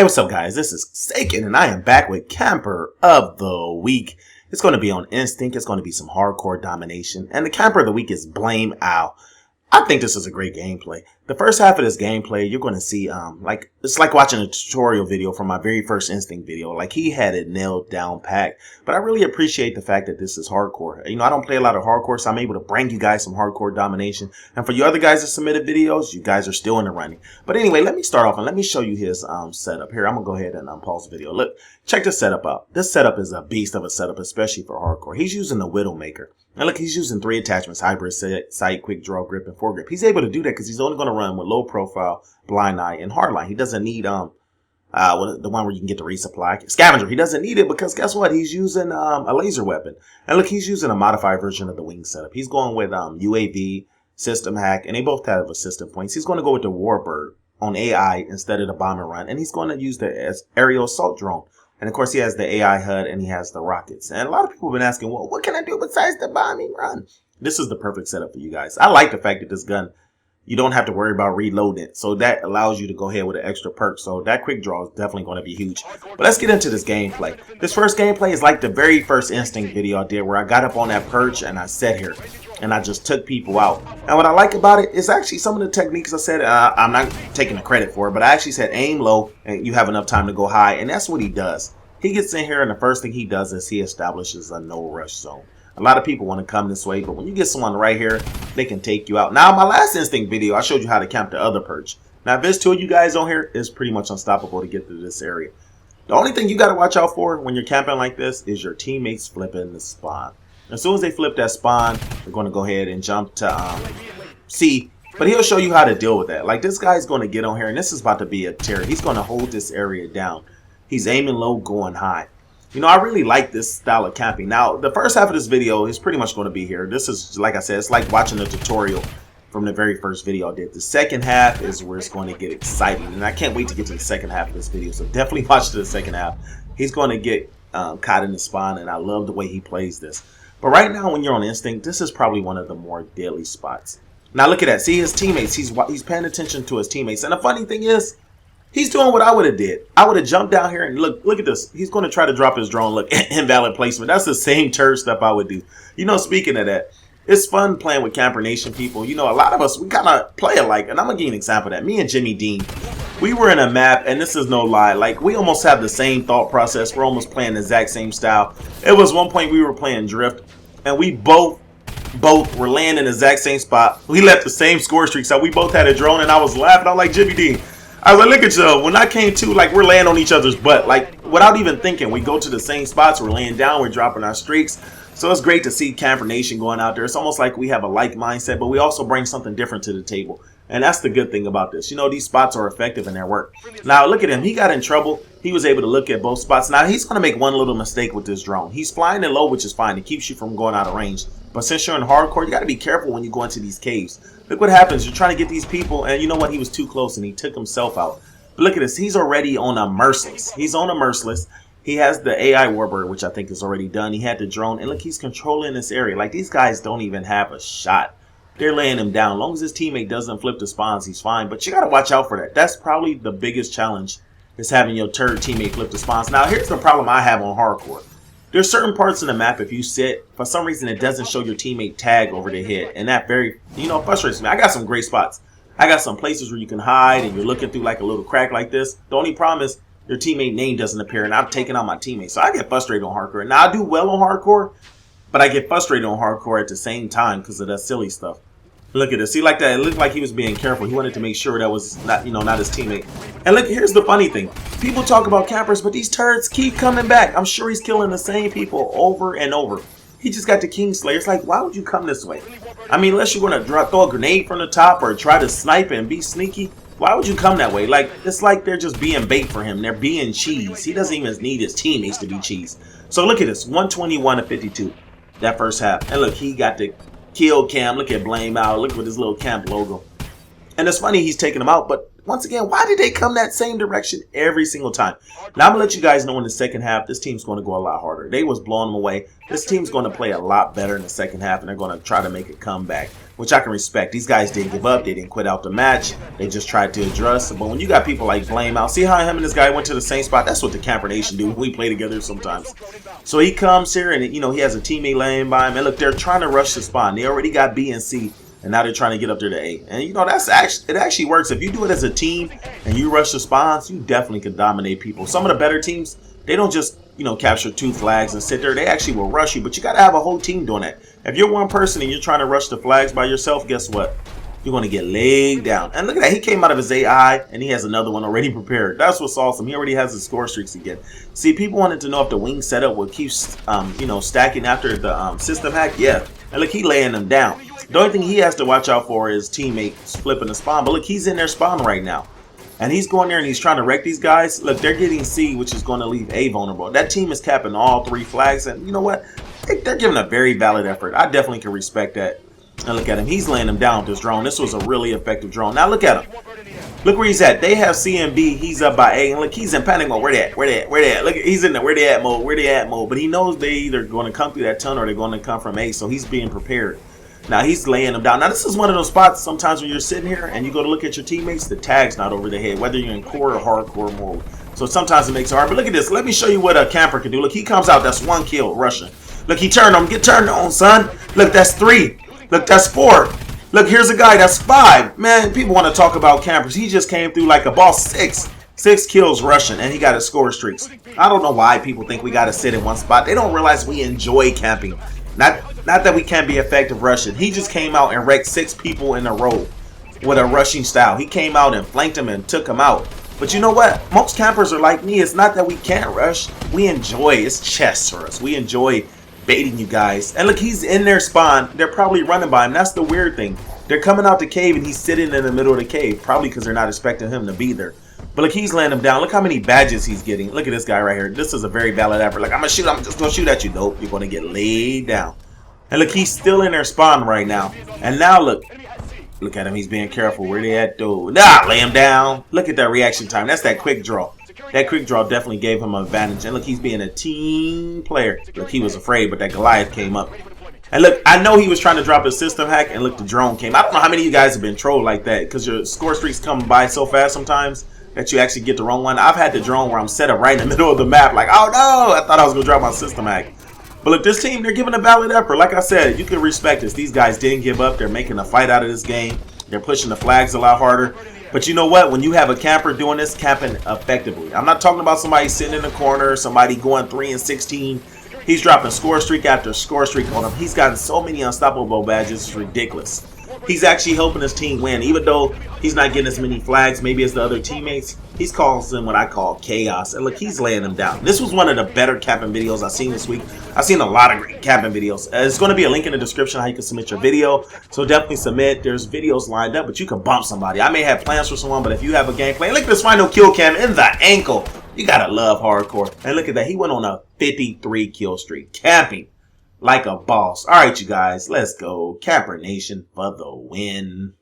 What's up guys, this is Saken and I am back with Camper of the Week. It's going to be on Instinct, it's going to be some hardcore domination, and the Camper of the Week is Blame Al. I think this is a great gameplay. The first half of this gameplay, you're going to see, it's like watching a tutorial video from my very first Instinct video. Like, he had it nailed down packed. But I really appreciate the fact that this is hardcore. You know, I don't play a lot of hardcore, so I'm able to bring you guys some hardcore domination. And for you other guys that submitted videos, you guys are still in the running. But anyway, let me start off and let me show you his setup. Here, I'm going to go ahead and pause the video. Look, check this setup out. This setup is a beast of a setup, especially for hardcore. He's using the Widowmaker. And look, he's using 3 attachments: hybrid, sight, quick draw, grip, and foregrip. He's able to do that because he's only going to run with low profile, blind eye, and hardline. He doesn't need the one where you can get the resupply. Scavenger, he doesn't need it because guess what? He's using a laser weapon. And look, he's using a modified version of the wing setup. He's going with UAV, system hack, and they both have assistant points. He's going to go with the Warbird on AI instead of the bomb and run. And he's going to use the aerial assault drone. And of course, he has the AI HUD and he has the rockets. And a lot of people have been asking, well, what can I do besides the bombing run? This is the perfect setup for you guys. I like the fact that this gun, you don't have to worry about reloading it. So that allows you to go ahead with an extra perk. So that quick draw is definitely going to be huge. But let's get into this gameplay. This first gameplay is like the very first Instinct video I did where I got up on that perch and I sat here and I just took people out. And what I like about it is actually some of the techniques I said, I'm not taking the credit for it, but I actually said aim low and you have enough time to go high. And that's what he does. He gets in here and the first thing he does is he establishes a no rush zone. A lot of people want to come this way, but when you get someone right here, they can take you out. Now, my last Instinct video, I showed you how to camp the other perch. Now, if there's 2 of you guys on here, it's pretty much unstoppable to get through this area. The only thing you got to watch out for when you're camping like this is your teammates flipping the spawn. As soon as they flip that spawn, they're going to go ahead and jump to C. But he'll show you how to deal with that. Like, this guy's going to get on here, and this is about to be a terror. He's going to hold this area down. He's aiming low, going high. You know, I really like this style of camping. Now, the first half of this video is pretty much going to be here. This is, like I said, it's like watching a tutorial from the very first video I did. The second half is where it's going to get exciting. And I can't wait to get to the second half of this video. So definitely watch the second half. He's going to get caught in the spawn, and I love the way he plays this. But right now, when you're on Instinct, this is probably one of the more deadly spots. Now, look at that. See his teammates. He's paying attention to his teammates. And the funny thing is, he's doing what I would have did. I would have jumped down here and look at this. He's going to try to drop his drone. Look, invalid placement. That's the same turd stuff I would do. You know, speaking of that, it's fun playing with Camper Nation people. You know, a lot of us, we kind of play alike. And I'm going to give you an example of that. Me and Jimmy Dean, we were in a map, and this is no lie. Like, we almost have the same thought process. We're almost playing the exact same style. It was one point we were playing Drift, and we both were laying in the exact same spot. We left the same score streak, so we both had a drone, and I was laughing. I'm like, Jimmy Dean, I was like, look at you. When I came to, like, we're laying on each other's butt. Like, without even thinking, we go to the same spots. We're laying down. We're dropping our streaks. So it's great to see Camper Nation going out there. It's almost like we have a like mindset, but we also bring something different to the table. And that's the good thing about this. You know, these spots are effective in their work. Now, look at him. He got in trouble. He was able to look at both spots. Now, he's going to make one little mistake with this drone. He's flying it low, which is fine. It keeps you from going out of range. But since you're in hardcore, you got to be careful when you go into these caves. Look what happens. You're trying to get these people, and you know what? He was too close, and he took himself out. But look at this. He's already on a merciless. He's on a merciless. He has the AI Warbird, which I think is already done. He had the drone. And look, he's controlling this area. Like, these guys don't even have a shot. They're laying him down. As long as his teammate doesn't flip the spawns, he's fine. But you got to watch out for that. That's probably the biggest challenge, is having your third teammate flip the spawns. Now, here's the problem I have on hardcore. There's certain parts in the map, if you sit, for some reason, it doesn't show your teammate tag over the head. And that very, you know, frustrates me. I got some great spots. I got some places where you can hide and you're looking through like a little crack like this. The only problem is your teammate name doesn't appear, and I'm taking out my teammate. So I get frustrated on hardcore. Now, I do well on hardcore, but I get frustrated on hardcore at the same time because of that silly stuff. Look at this. See, like that, it looked like he was being careful. He wanted to make sure that was not, you know, not his teammate. And look, here's the funny thing. People talk about campers, but these turds keep coming back. I'm sure he's killing the same people over and over. He just got the Kingslayer. It's like, why would you come this way? I mean, unless you're going to throw a grenade from the top or try to snipe and be sneaky, why would you come that way? Like, it's like they're just being bait for him. They're being cheese. He doesn't even need his teammates to be cheese. So look at this, 121 to 52, that first half. And look, he got the kill cam. Look at Blame Out. Look with his little camp logo. And it's funny he's taking them out, but once again, why did they come that same direction every single time? Now, I'm going to let you guys know in the second half, this team's going to go a lot harder. They was blowing them away. This team's going to play a lot better in the second half, and they're going to try to make a comeback, which I can respect. These guys didn't give up. They didn't quit out the match. They just tried to adjust. But when you got people like Blame Out, see how him and this guy went to the same spot? That's what the Camper Nation do when we play together sometimes. So he comes here, and, you know, he has a teammate laying by him. And look, they're trying to rush the spawn. They already got B and C. And now they're trying to get up there to A. And, you know, it actually works. If you do it as a team and you rush the spawns, you definitely can dominate people. Some of the better teams, they don't just, you know, capture 2 flags and sit there. They actually will rush you. But you got to have a whole team doing that. If you're one person and you're trying to rush the flags by yourself, guess what? You're going to get laid down. And look at that. He came out of his AI, and he has another one already prepared. That's what's awesome. He already has his score streaks again. See, people wanted to know if the wing setup would keep, you know, stacking after the system hack. Yeah. And look, he laying them down. The only thing he has to watch out for is teammates flipping the spawn. But look, he's in their spawn right now. And he's going there and he's trying to wreck these guys. Look, they're getting C, which is going to leave A vulnerable. That team is capping all 3 flags. And you know what? They're giving a very valid effort. I definitely can respect that. And look at him. He's laying them down with this drone. This was a really effective drone. Now look at him. Look where he's at. They have C and B. He's up by A. And look, he's in panic mode. Where they at? Where they at? Where they at? Look, he's in the where they at mode. Where they at mode. But he knows they either going to come through that tunnel or they're going to come from A. So he's being prepared. Now he's laying them down. Now this is one of those spots sometimes when you're sitting here and you go to look at your teammates, the tag's not over the head, whether you're in core or hardcore mode. So sometimes it makes it hard. But look at this. Let me show you what a camper can do. Look, he comes out. That's 1 kill rushing. Look, he turned on. Get turned on, son. Look, that's 3. Look, that's 4. Look, here's a guy. That's 5. Man, people want to talk about campers. He just came through like a boss. 6 kills rushing, and he got his score streaks. I don't know why people think we got to sit in one spot. They don't realize we enjoy camping. Not that we can't be effective rushing. He just came out and wrecked 6 people in a row with a rushing style. He came out and flanked him and took him out. But you know what? Most campers are like me. It's not that we can't rush. We enjoy. It's chess for us. We enjoy baiting you guys. And look, he's in their spawn. They're probably running by him. That's the weird thing. They're coming out the cave and he's sitting in the middle of the cave. Probably because they're not expecting him to be there. But look, he's laying them down. Look how many badges he's getting. Look at this guy right here. This is a very valid effort. Like, I'm going to shoot. I'm just going to shoot at you. Nope. You're going to get laid down. And look, he's still in their spawn right now. And now look. Look at him. He's being careful. Where they at, though? Nah, lay him down. Look at that reaction time. That's that quick draw. That quick draw definitely gave him an advantage. And look, he's being a team player. Look, he was afraid, but that Goliath came up. And look, I know he was trying to drop a system hack, and look, the drone came. I don't know how many of you guys have been trolled like that, because your score streaks come by so fast sometimes that you actually get the wrong one. I've had the drone where I'm set up right in the middle of the map, like, oh no, I thought I was going to drop my system hack. But look, this team, they're giving a valid effort. Like I said, you can respect this. These guys didn't give up. They're making a fight out of this game. They're pushing the flags a lot harder. But you know what? When you have a camper doing this, camping effectively. I'm not talking about somebody sitting in the corner, somebody going 3 and 16. He's dropping score streak after score streak on him. He's gotten so many unstoppable badges. It's ridiculous. He's actually helping his team win. Even though he's not getting as many flags maybe as the other teammates, he's causing what I call chaos. And look, he's laying them down. This was one of the better camping videos I've seen this week. I've seen a lot of great camping videos. There's going to be a link in the description how you can submit your video. So definitely submit. There's videos lined up, but you can bump somebody. I may have plans for someone, but if you have a gameplay, look at this final kill cam in the ankle. You got to love hardcore. And look at that. He went on a 53 kill streak. Camping like a boss. All right, you guys, let's go. Camper Nation for the win.